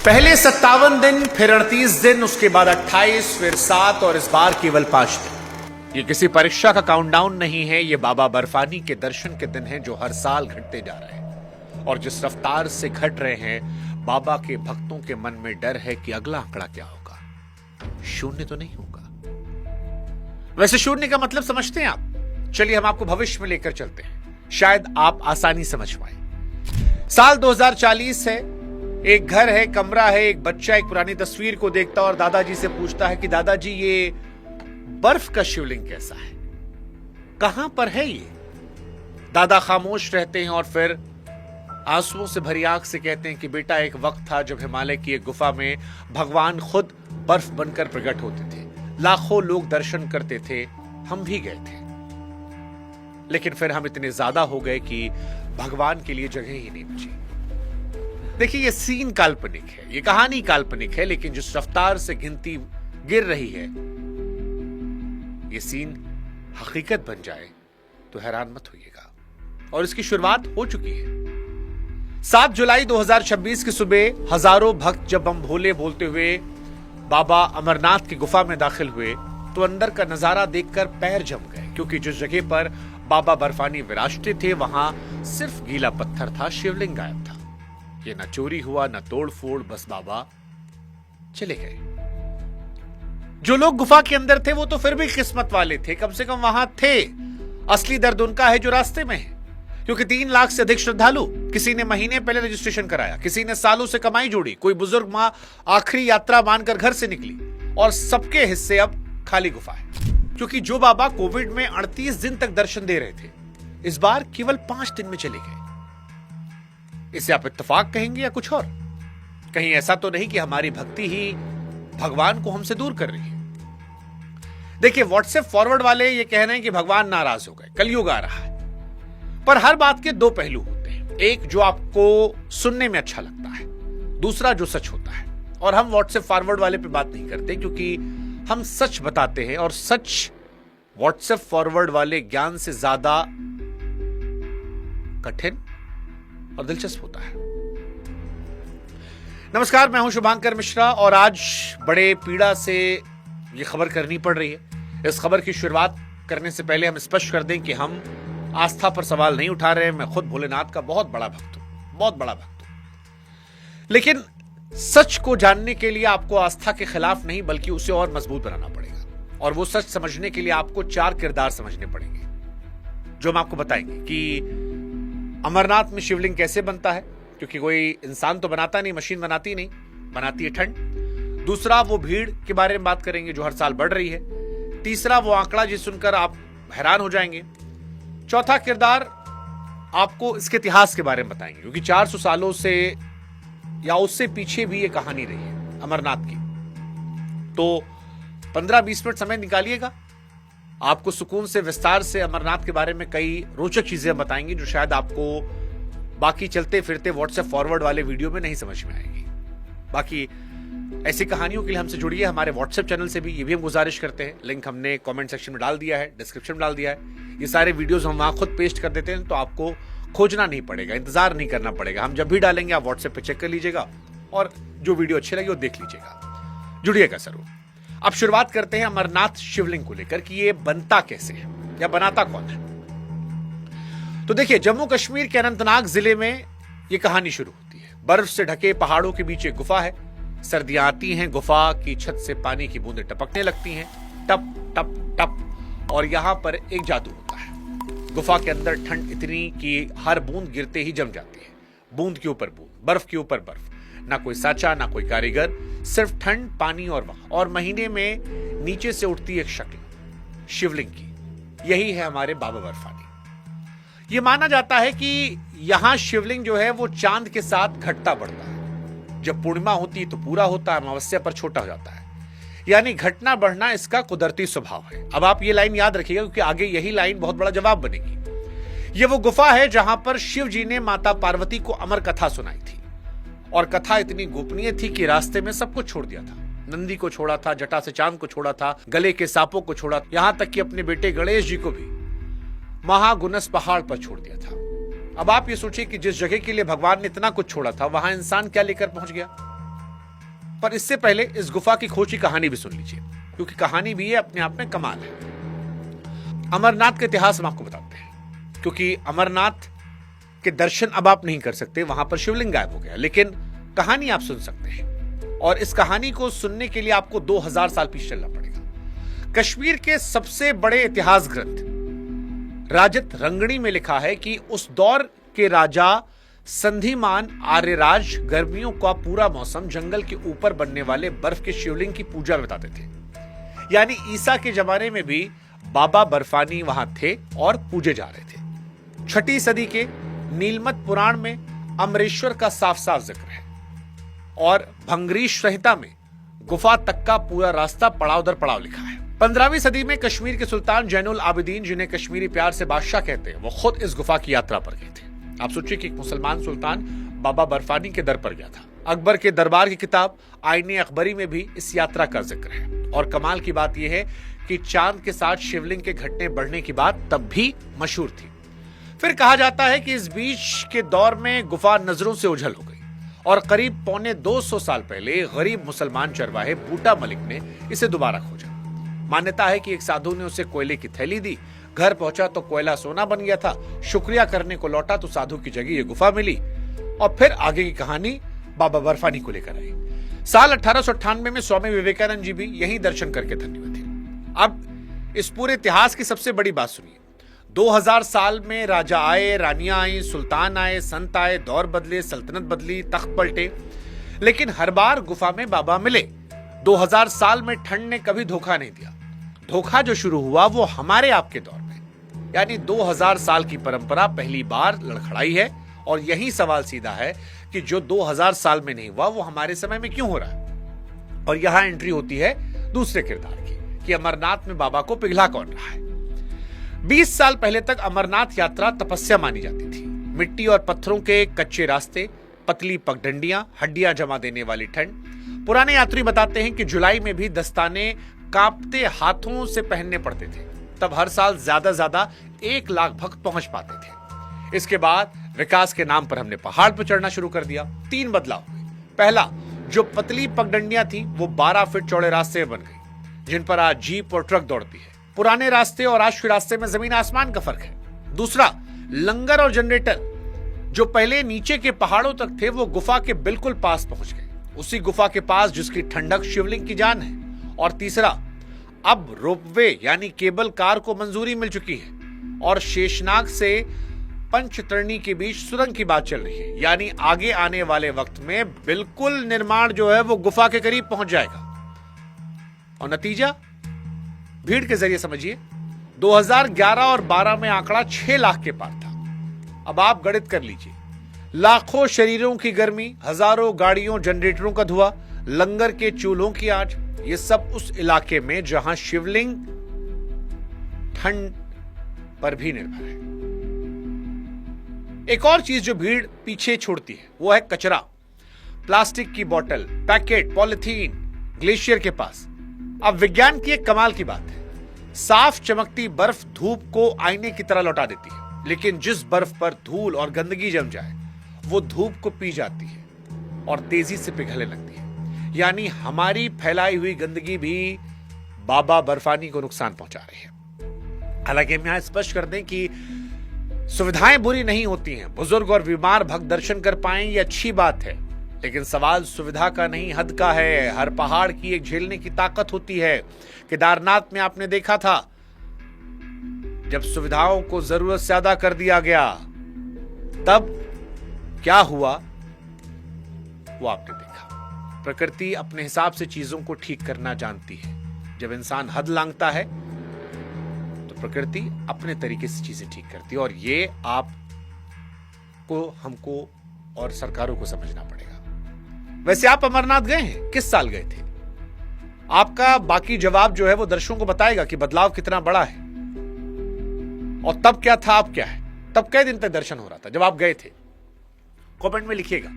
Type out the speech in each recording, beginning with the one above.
पहले 57 दिन, फिर 38 दिन, उसके बाद 28, फिर 7 और इस बार केवल 5 दिन। ये किसी परीक्षा का काउंटडाउन नहीं है, ये बाबा बर्फानी के दर्शन के दिन हैं जो हर साल घटते जा रहे हैं। और जिस रफ्तार से घट रहे हैं, बाबा के भक्तों के मन में डर है कि अगला आंकड़ा क्या होगा। शून्य तो नहीं होगा। वैसे शून्य का मतलब समझते हैं आप? चलिए हम आपको भविष्य में लेकर चलते हैं, शायद आप आसानी समझ पाए। साल 2040 है, एक घर है, कमरा है, एक बच्चा एक पुरानी तस्वीर को देखता और दादाजी से पूछता है कि दादाजी ये बर्फ का शिवलिंग कैसा है, कहां पर है ये? दादा खामोश रहते हैं और फिर आंसुओं से भरी आंख से कहते हैं कि बेटा, एक वक्त था जब हिमालय की एक गुफा में भगवान खुद बर्फ बनकर प्रकट होते थे, लाखों लोग दर्शन करते थे, हम भी गए थे, लेकिन फिर हम इतने ज्यादा हो गए कि भगवान के लिए जगह ही नहीं बची। देखिए, ये सीन काल्पनिक है, ये कहानी काल्पनिक है, लेकिन जिस रफ्तार से गिनती गिर रही है, ये सीन हकीकत बन जाए तो हैरान मत होइएगा। और इसकी शुरुआत हो चुकी है। 7 जुलाई 2026 की सुबह हजारों भक्त जब बम भोले बोलते हुए बाबा अमरनाथ की गुफा में दाखिल हुए तो अंदर का नजारा देखकर पैर जम गए, क्योंकि जिस जगह पर बाबा बर्फानी विराजते थे वहां सिर्फ गीला पत्थर था, शिवलिंग गायब था। ये न चोरी हुआ न तोड़ फोड़, बस बाबा चले गए। जो लोग गुफा के अंदर थे वो तो फिर भी किस्मत वाले थे, कम से कम वहां थे। असली दर्द उनका है जो रास्ते में है, क्योंकि 3 लाख से अधिक श्रद्धालु, किसी ने महीने पहले रजिस्ट्रेशन कराया, किसी ने सालों से कमाई जोड़ी, कोई बुजुर्ग मां आखिरी यात्रा मानकर घर से निकली, और सबके हिस्से अब खाली गुफा है। क्योंकि जो बाबा कोविड में 38 दिन तक दर्शन दे रहे थे, इस बार केवल 5 दिन में चले गए। इसे आप इत्तेफाक कहेंगे या कुछ और? कहीं ऐसा तो नहीं कि हमारी भक्ति ही भगवान को हमसे दूर कर रही है? देखिए, व्हाट्सएप फॉरवर्ड वाले ये कह रहे हैं कि भगवान नाराज हो गए, कलयुग आ रहा है। पर हर बात के 2 पहलू होते हैं, एक जो आपको सुनने में अच्छा लगता है, दूसरा जो सच होता है। और हम व्हाट्सएप फॉरवर्ड वाले पे बात नहीं करते, क्योंकि हम सच बताते हैं, और सच व्हाट्सएप फॉरवर्ड वाले ज्ञान से ज्यादा कठिन और दिलचस्प होता है। नमस्कार, मैं हूं शुभांकर मिश्रा, और आज बड़े पीड़ा से यह खबर करनी पड़ रही है। इस खबर की शुरुआत करने से पहले हम स्पष्ट कर दें कि हम आस्था पर सवाल नहीं उठा रहे हैं। मैं खुद भोलेनाथ का बहुत बड़ा भक्त हूं, बहुत बड़ा भक्त हूं। लेकिन सच को जानने के लिए आपको आस्था के खिलाफ नहीं, बल्कि उसे और मजबूत बनाना पड़ेगा। और वो सच समझने के लिए आपको 4 किरदार समझने पड़ेंगे, जो हम आपको बताएंगे कि अमरनाथ में शिवलिंग कैसे बनता है, क्योंकि कोई इंसान तो बनाता नहीं, मशीन बनाती नहीं, बनाती है ठंड। दूसरा, वो भीड़ के बारे में बात करेंगे जो हर साल बढ़ रही है। तीसरा, वो आंकड़ा जिस सुनकर आप हैरान हो जाएंगे। चौथा किरदार, आपको इसके इतिहास के बारे में बताएंगे, क्योंकि 400 सालों से या उससे पीछे भी ये कहानी रही है अमरनाथ की। तो 15-20 मिनट समय निकालिएगा, आपको सुकून से विस्तार से अमरनाथ के बारे में कई रोचक चीजें बताएंगे जो शायद आपको बाकी चलते फिरते व्हाट्सएप फॉरवर्ड वाले वीडियो में नहीं समझ में आएगी। बाकी ऐसी कहानियों के लिए हमसे जुड़िए, हमारे व्हाट्सएप चैनल से भी, ये भी हम गुजारिश करते हैं। लिंक हमने कमेंट सेक्शन में डाल दिया है, डिस्क्रिप्शन में डाल दिया है। ये सारे वीडियोस हम वहां खुद पेस्ट कर देते हैं, तो आपको खोजना नहीं पड़ेगा, इंतजार नहीं करना पड़ेगा। हम जब भी डालेंगे आप व्हाट्सएप पे चेक कर लीजिएगा, और जो वीडियो अच्छी लगी वो देख लीजिएगा। जुड़िएगा जरूर। अब शुरुआत करते हैं अमरनाथ शिवलिंग को लेकर कि ये बनता कैसे है या बनाता कौन है। तो देखिए, जम्मू कश्मीर के अनंतनाग जिले में ये कहानी शुरू होती है। बर्फ से ढके पहाड़ों के बीच एक गुफा है। सर्दियां आती हैं, गुफा की छत से पानी की बूंदें टपकने लगती हैं, टप टप टप। और यहां पर एक जादू होता है। गुफा के अंदर ठंड इतनी कि हर बूंद गिरते ही जम जाती है, बूंद के ऊपर बूंद, बर्फ के ऊपर बर्फ। ना कोई साचा, ना कोई कारीगर, सिर्फ ठंड, पानी और वहां। और महीने में नीचे से उठती एक शक्ल शिवलिंग की। यही है हमारे बाबा बर्फानी। यह माना जाता है कि यहां शिवलिंग जो है वो चांद के साथ घटता बढ़ता है। जब पूर्णिमा होती है तो पूरा होता है, अमावस्या पर छोटा हो जाता है। यानी घटना बढ़ना इसका कुदरती स्वभाव है। अब आप ये लाइन याद रखिएगा, क्योंकि आगे यही लाइन बहुत बड़ा जवाब बनेगी। यह वो गुफा है जहां पर शिव जी ने माता पार्वती को अमर कथा सुनाई थी, और कथा इतनी गोपनीय थी कि रास्ते में सब कुछ छोड़ दिया था। नंदी को छोड़ा था, जटा से चांद को छोड़ा था, गले के सांपों को छोड़ा, यहां तक कि अपने बेटे गणेश जी को भी महागुनस पहाड़ पर छोड़ दिया था। अब आप ये सोचिए कि जिस जगह के लिए भगवान ने इतना कुछ छोड़ा था, वहां इंसान क्या लेकर पहुंच गया? पर इससे पहले इस गुफा की खोज की कहानी भी सुन लीजिए, क्योंकि कहानी भी है अपने आप में कमाल है। अमरनाथ का इतिहास हम आपको बताते हैं, क्योंकि अमरनाथ के दर्शन अब आप नहीं कर सकते, वहां पर शिवलिंग गायब हो गया, लेकिन कहानी आप सुन सकते हैं। और इस कहानी को सुनने के लिए आपको 2000 साल पीछे चलना पड़ेगा। कश्मीर के सबसे बड़े इतिहास ग्रंथ राजत रंगणी में लिखा है कि उस दौर के राजा संधिमान आर्यराज गर्मियों का पूरा मौसम जंगल के ऊपर बनने वाले बर्फ के शिवलिंग की पूजा में बताते थे। यानी ईसा के जमाने में भी बाबा बर्फानी वहां थे और पूजे जा रहे थे। 6ठी सदी के नीलमत पुराण में अमरेश्वर का साफ साफ जिक्र है और भंगरीश संहिता में गुफा तक का पूरा रास्ता पड़ाव दर पड़ाव लिखा है। 15वीं सदी में कश्मीर के सुल्तान जैनुल आबिदीन, जिन्हें कश्मीरी प्यार से बादशाह कहते हैं, वो खुद इस गुफा की यात्रा पर गए थे। आप सोचिए कि एक मुसलमान सुल्तान बाबा बर्फानी के दर पर गया था। अकबर के दरबार की किताब आईने अकबरी में भी इस यात्रा का जिक्र है। और कमाल की बात यह है कि चांद के साथ शिवलिंग के घटने बढ़ने की बात तब भी मशहूर थी। फिर कहा जाता है कि इस बीच के दौर में गुफा नजरों से ओझल हो गई और करीब 250 साल पहले गरीब मुसलमान चरवाहे बूटा मलिक ने इसे दोबारा खोजा। मान्यता है कि एक साधु ने उसे कोयले की थैली दी, घर पहुंचा तो कोयला सोना बन गया था, शुक्रिया करने को लौटा तो साधु की जगह ये गुफा मिली। और फिर आगे की कहानी बाबा बर्फानी को लेकर आई। साल 1898 में स्वामी विवेकानंद जी भी यहीं दर्शन करके धन्य हुए थे। अब इस पूरे इतिहास की सबसे बड़ी बात सुनिए। 2000 साल में राजा आए, रानियां आई, सुल्तान आए, संत आए, दौर बदले, सल्तनत बदली, तख्त पलटे, लेकिन हर बार गुफा में बाबा मिले। 2000 साल में ठंड ने कभी धोखा नहीं दिया। धोखा जो शुरू हुआ वो हमारे आपके दौर में, यानी 2000 साल की परंपरा पहली बार लड़खड़ाई है। और यही सवाल सीधा है कि जो 2000 साल में नहीं हुआ वो हमारे समय में क्यों हो रहा है। और यहां एंट्री होती है दूसरे किरदार की कि अमरनाथ में बाबा को पिघला कौन रहा है। 20 साल पहले तक अमरनाथ यात्रा तपस्या मानी जाती थी। मिट्टी और पत्थरों के कच्चे रास्ते, पतली पगडंडियां, हड्डियां जमा देने वाली ठंड। पुराने यात्री बताते हैं कि जुलाई में भी दस्ताने कांपते हाथों से पहनने पड़ते थे। तब हर साल ज्यादा 1 लाख भक्त पहुंच पाते थे। इसके बाद विकास के नाम पर हमने पहाड़ पर चढ़ना शुरू कर दिया। 3 बदलाव हुए। पहला, जो पतली पगडंडियां थी वो 12 फीट चौड़े रास्ते बन गई, जिन पर आज जीप और ट्रक दौड़ती है। पुराने रास्ते और आज के रास्ते में जमीन आसमान का फर्क है। दूसरा, लंगर और जनरेटर जो पहले नीचे के पहाड़ों तक थे वो गुफा के बिल्कुल पास पहुंच गए, उसी गुफा के पास जिसकी ठंडक शिवलिंग की जान है। और तीसरा, अब रोपवे यानी केबल कार को मंजूरी मिल चुकी है और शेषनाग से पंचतरणी के बीच सुरंग की बात चल रही है। यानी आगे आने वाले वक्त में बिल्कुल निर्माण जो है वो गुफा के करीब पहुंच जाएगा। और नतीजा भीड़ के जरिए समझिए। 2011 और 12 में आंकड़ा 6 लाख के पार था। अब आप गणित कर लीजिए। लाखों शरीरों की गर्मी, हजारों गाड़ियों जनरेटरों का धुआं, लंगर के चूल्हों की आंच, ये सब उस इलाके में जहां शिवलिंग ठंड पर भी निर्भर है। एक और चीज जो भीड़ पीछे छोड़ती है वो है कचरा। प्लास्टिक की बोतल, पैकेट, पॉलिथीन ग्लेशियर के पास। अब विज्ञान की एक कमाल की बात है। साफ चमकती बर्फ धूप को आईने की तरह लौटा देती है, लेकिन जिस बर्फ पर धूल और गंदगी जम जाए वो धूप को पी जाती है और तेजी से पिघलने लगती है। यानी हमारी फैलाई हुई गंदगी भी बाबा बर्फानी को नुकसान पहुंचा रही है। हालांकि हम यहां स्पष्ट कर दें कि सुविधाएं बुरी नहीं होती हैं। बुजुर्ग और बीमार भक्त दर्शन कर पाएं ये अच्छी बात है, लेकिन सवाल सुविधा का नहीं हद का है। हर पहाड़ की एक झेलने की ताकत होती है। केदारनाथ में आपने देखा था जब सुविधाओं को जरूरत से ज्यादा कर दिया गया तब क्या हुआ वो आपने देखा। प्रकृति अपने हिसाब से चीजों को ठीक करना जानती है। जब इंसान हद लांघता है तो प्रकृति अपने तरीके से चीजें ठीक करती है और ये आपको, हमको और सरकारों को समझना पड़ेगा। वैसे आप अमरनाथ गए हैं? किस साल गए थे? आपका बाकी जवाब जो है वो दर्शकों को बताएगा कि बदलाव कितना बड़ा है और तब क्या था, अब क्या है। तब कई दिन तक दर्शन हो रहा था जब आप गए थे? कमेंट में लिखिएगा।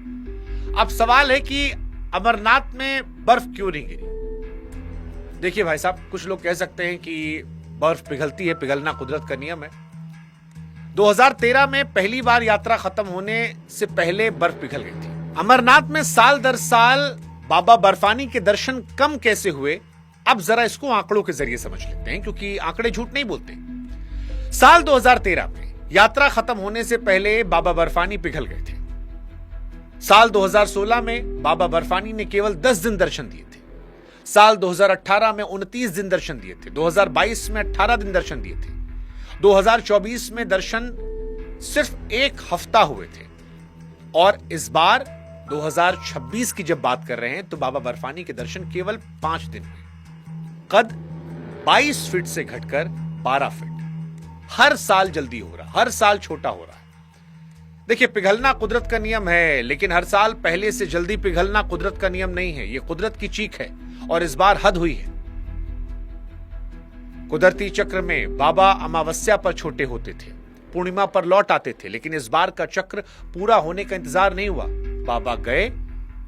अब सवाल है कि अमरनाथ में बर्फ क्यों नहीं गिरी? देखिए भाई साहब, कुछ लोग कह सकते हैं कि बर्फ पिघलती है, पिघलना कुदरत का नियम है। 2013 में पहली बार यात्रा खत्म होने से पहले बर्फ पिघल गई थी। अमरनाथ में साल दर साल बाबा बर्फानी के दर्शन कम कैसे हुए, अब जरा इसको आंकड़ों के जरिए समझ लेते हैं, क्योंकि आंकड़े झूठ नहीं बोलते। साल 2013 में यात्रा खत्म होने से पहले बाबा बर्फानी पिघल गए थे। साल 2016 में बाबा बर्फानी ने केवल 10 दिन दर्शन दिए थे। साल 2018 में 29 दिन दर्शन दिए थे। 2022 में 18 दिन दर्शन दिए थे। 2024 में दर्शन सिर्फ एक हफ्ता हुए थे। और इस बार 2026 की जब बात कर रहे हैं तो बाबा बर्फानी के दर्शन केवल 5 दिन हुए। कद 22 फीट से घटकर 12 फीट। हर साल जल्दी हो रहा, हर साल छोटा हो रहा है। देखिए, पिघलना कुदरत का नियम है, लेकिन हर साल पहले से जल्दी पिघलना कुदरत का नियम नहीं है। यह कुदरत की चीख है और इस बार हद हुई है। कुदरती चक्र में बाबा अमावस्या पर छोटे होते थे, पूर्णिमा पर लौट आते थे, लेकिन इस बार का चक्र पूरा होने का इंतजार नहीं हुआ। बाबा गए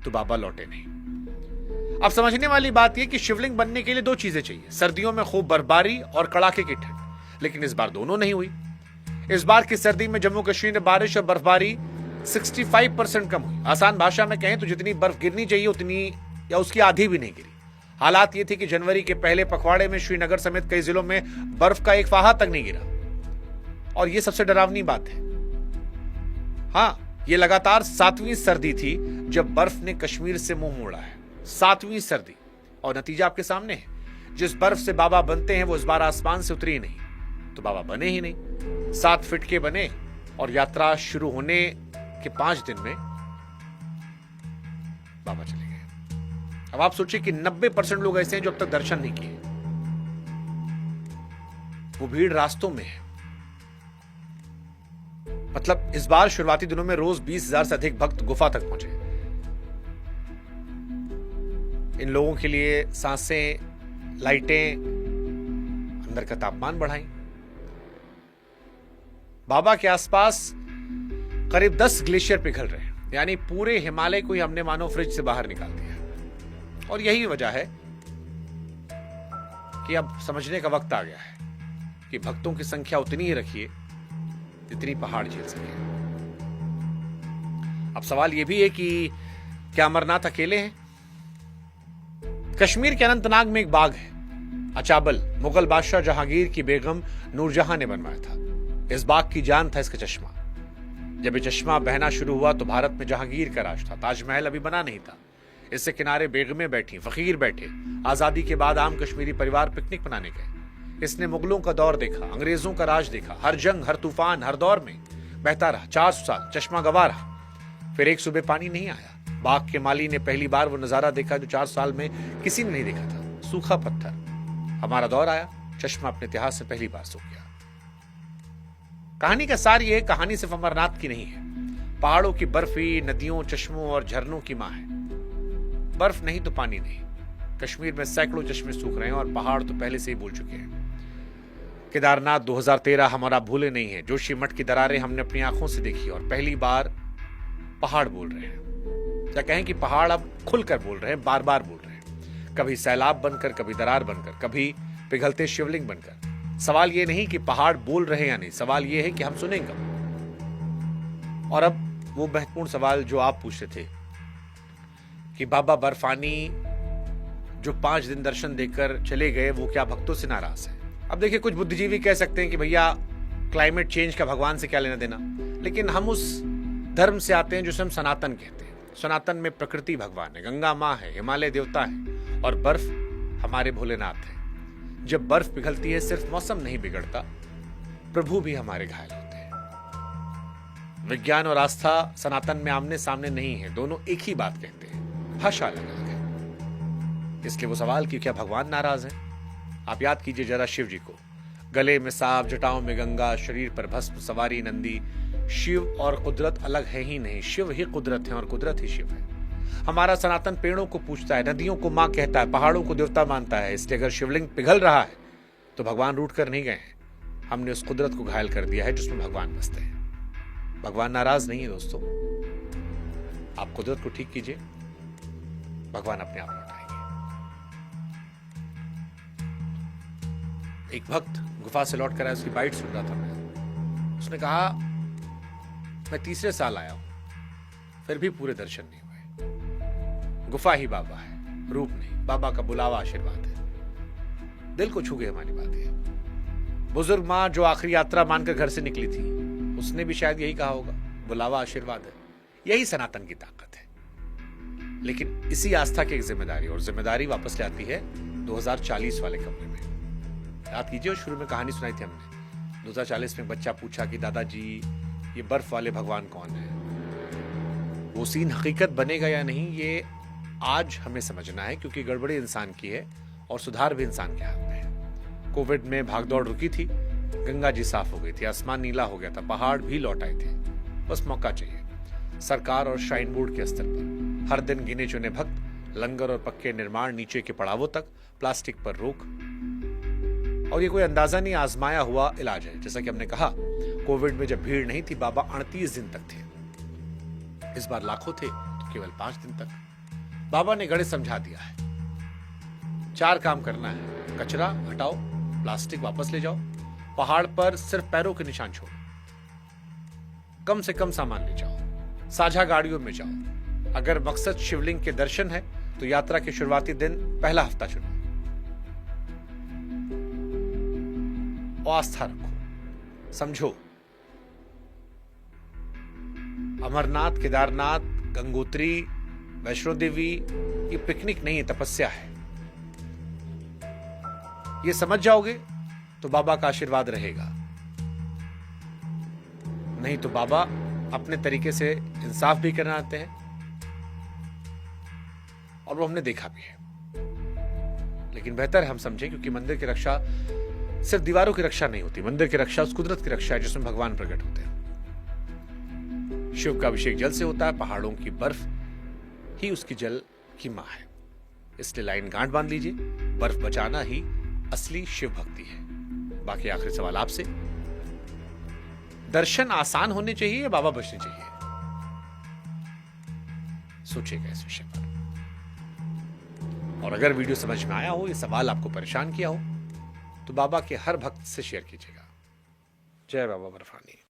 तो बाबा लौटे नहीं। अब समझने वाली बात यह कि शिवलिंग बनने के लिए 2 चीजें चाहिए। सर्दियों में खूब बर्फबारी और कड़ाके की ठंड, लेकिन इस बार दोनों नहीं हुई। इस बार की सर्दी में जम्मू कश्मीर में बारिश और बर्फबारी 65% कम हुई। आसान भाषा में कहें तो जितनी बर्फ गिरनी चाहिए उतनी या उसकी आधी भी नहीं गिरी। हालात ये थे कि जनवरी के पहले पखवाड़े में श्रीनगर समेत कई जिलों में बर्फ का एक फाहा तक नहीं गिरा। और यह सबसे डरावनी बात है। हां, यह लगातार 7वीं सर्दी थी जब बर्फ ने कश्मीर से मुंह मोड़ा है। 7वीं सर्दी, और नतीजा आपके सामने है। जिस बर्फ से बाबा बनते हैं वो इस बार आसमान से उतरी नहीं, तो बाबा बने ही नहीं। 7 फीट के बने और यात्रा शुरू होने के 5 दिन में बाबा चले गए। अब आप सोचिए कि 90% लोग ऐसे हैं जो अब तक दर्शन नहीं किए। वो भीड़ रास्तों में है। मतलब इस बार शुरुआती दिनों में रोज 20,000 से अधिक भक्त गुफा तक पहुंचे। इन लोगों के लिए सांसें, लाइटें अंदर का तापमान बढ़ाई। बाबा के आसपास करीब 10 ग्लेशियर पिघल रहे हैं, यानी पूरे हिमालय को ही हमने मानो फ्रिज से बाहर निकाल दिया। और यही वजह है कि अब समझने का वक्त आ गया है कि भक्तों की संख्या उतनी ही रखिए जितनी पहाड़ झेल सके। अब सवाल यह भी है कि क्या अमरनाथ अकेले हैं? कश्मीर के अनंतनाग में एक बाग है, अचाबल। मुगल बादशाह जहांगीर की बेगम नूरजहां ने बनवाया था। इस बाग की जान था इसका चश्मा। जब ये चश्मा बहना शुरू हुआ तो भारत में जहांगीर का राज था। ताजमहल अभी बना नहीं था। इससे किनारे बेगमें बैठी, फकीर बैठे। आजादी के बाद आम कश्मीरी परिवार पिकनिक मनाने गए। इसने मुगलों का दौर देखा, अंग्रेजों का राज देखा। हर जंग, हर तूफान, हर दौर में बहता रहा। 400 साल चश्मा गवा रहा। फिर एक सुबह पानी नहीं आया। बाग के माली ने पहली बार वो नजारा देखा जो 4 साल में किसी ने नहीं देखा था। सूखा पत्थर। हमारा दौर आया, चश्मा अपने इतिहास से पहली बार सूख गया। कहानी का सार ये, कहानी सिर्फ अमरनाथ की नहीं है। पहाड़ों की बर्फी, नदियों, चश्मों और झरनों की मां है। बर्फ नहीं तो पानी नहीं। कश्मीर में सैकड़ों चश्मे सूख रहे हैं और पहाड़ तो पहले से ही भूल चुके हैं। केदारनाथ 2013 हमारा भूले नहीं है। जोशीमठ की दरारें हमने अपनी आंखों से देखी और पहली बार पहाड़ बोल रहे हैं। या कहें कि पहाड़ अब खुलकर बोल रहे हैं, बार बार बोल रहे हैं। कभी सैलाब बनकर, कभी दरार बनकर, कभी पिघलते शिवलिंग बनकर। सवाल यह नहीं कि पहाड़ बोल रहे हैं या नहीं, सवाल यह है कि हम सुनेंगे। और अब वो महत्वपूर्ण सवाल जो आप पूछ रहे थे कि बाबा बर्फानी जो 5 दिन दर्शन देकर चले गए वो क्या भक्तों से नाराज है? अब देखिए, कुछ बुद्धिजीवी कह सकते हैं कि भैया क्लाइमेट चेंज का भगवान से क्या लेना देना, लेकिन हम उस धर्म से आते हैं जिसे हम सनातन कहते हैं। सनातन में प्रकृति भगवान है, गंगा माँ है, हिमालय देवता है और बर्फ हमारे भोलेनाथ है। जब बर्फ पिघलती है सिर्फ मौसम नहीं बिगड़ता, प्रभु भी हमारे घायल होते हैं। विज्ञान और आस्था सनातन में आमने सामने नहीं है, दोनों एक ही बात कहते हैं, भाषा अलग अलग है। इसलिए वो सवाल कि क्या भगवान नाराज है? आप याद कीजिए जरा शिव जी को। गले में सांप, जटाओं में गंगा, शरीर पर भस्म, सवारी नंदी। शिव और कुदरत अलग है ही नहीं, शिव ही कुदरत है और कुदरत ही शिव है। हमारा सनातन पेड़ों को पूछता है, नदियों को मां कहता है, पहाड़ों को देवता मानता है। इसलिए अगर शिवलिंग पिघल रहा है तो भगवान रूठ कर नहीं गए हैं, हमने उस कुदरत को घायल कर दिया है जिसमें भगवान बसते हैं। भगवान नाराज नहीं है दोस्तों। आप कुदरत को ठीक कीजिए, भगवान अपने आप लौट आएंगे। एक भक्त गुफा से लौट कर आया, उसकी बाइट सुन रहा था मैं। उसने कहा, मैं 3रे साल आया हूं, फिर भी पूरे दर्शन नहीं हुए। गुफा ही बाबा है, रूप नहीं। बाबा का बुलावा आशीर्वाद है। दिल को छू गई हमारी बात ये। बुजुर्ग माँ जो आखिरी यात्रा मानकर घर से निकली थी, उसने भी शायद यही कहा होगा, बुलावा आशीर्वाद है। यही सनातन की ताकत है। लेकिन इसी आस्था की एक जिम्मेदारी, और जिम्मेदारी वापस ले आती है 2040 वाले कमरे में। याद कीजिए, शुरू में कहानी सुनाई थी हमने। 2040 में बच्चा पूछा कि दादाजी ये बर्फ वाले भगवान कौन है। वो सीन हकीकत बनेगा या नहीं, ये आज हमें समझना है, क्योंकि गड़बड़ी इंसान की है और सुधार भी इंसान के हाथ में है। कोविड में भागदौड़ रुकी थी, गंगा जी साफ हो गई थी, आसमान नीला हो गया था, पहाड़ भी लौट आए थे। बस मौका चाहिए। सरकार और श्राइन बोर्ड के स्तर पर हर दिन गिने चुने भक्त, लंगर और पक्के निर्माण नीचे के पड़ावों तक, प्लास्टिक पर रोक। और ये कोई अंदाजा नहीं आजमाया हुआ इलाज है। जैसा कि हमने कहा, कोविड में जब भीड़ नहीं थी, बाबा 38 दिन तक थे। इस बार लाखों थे तो केवल 5 दिन तक। बाबा ने गणित समझा दिया है। 4 काम करना है। कचरा हटाओ, प्लास्टिक वापस ले जाओ, पहाड़ पर सिर्फ पैरों के निशान छोड़ो, कम से कम सामान ले जाओ, साझा गाड़ियों में जाओ। अगर मकसद शिवलिंग के दर्शन है तो यात्रा के शुरुआती दिन पहला हफ्ता चुनो। आस्था रखो, समझो, अमरनाथ, केदारनाथ, गंगोत्री, वैष्णो देवी ये पिकनिक नहीं है, तपस्या है। ये समझ जाओगे तो बाबा का आशीर्वाद रहेगा। नहीं तो बाबा अपने तरीके से इंसाफ भी करना आते हैं, और वो हमने देखा भी है। लेकिन बेहतर है हम समझें, क्योंकि मंदिर की रक्षा सिर्फ दीवारों की रक्षा नहीं होती। मंदिर की रक्षा उस कुदरत की रक्षा है जिसमें भगवान प्रकट होते हैं। शिव का अभिषेक जल से होता है, पहाड़ों की बर्फ ही उसकी जल की मां है। इसलिए लाइन गांठ बांध लीजिए, बर्फ बचाना ही असली शिव भक्ति है। बाकी आखिरी सवाल आपसे, दर्शन आसान होने चाहिए या बाबा बचने चाहिए? सोचिएगा इस विषय पर। और अगर वीडियो समझ में आया हो, ये सवाल आपको परेशान किया हो, तो बाबा के हर भक्त से शेयर कीजिएगा। जय बाबा बर्फानी।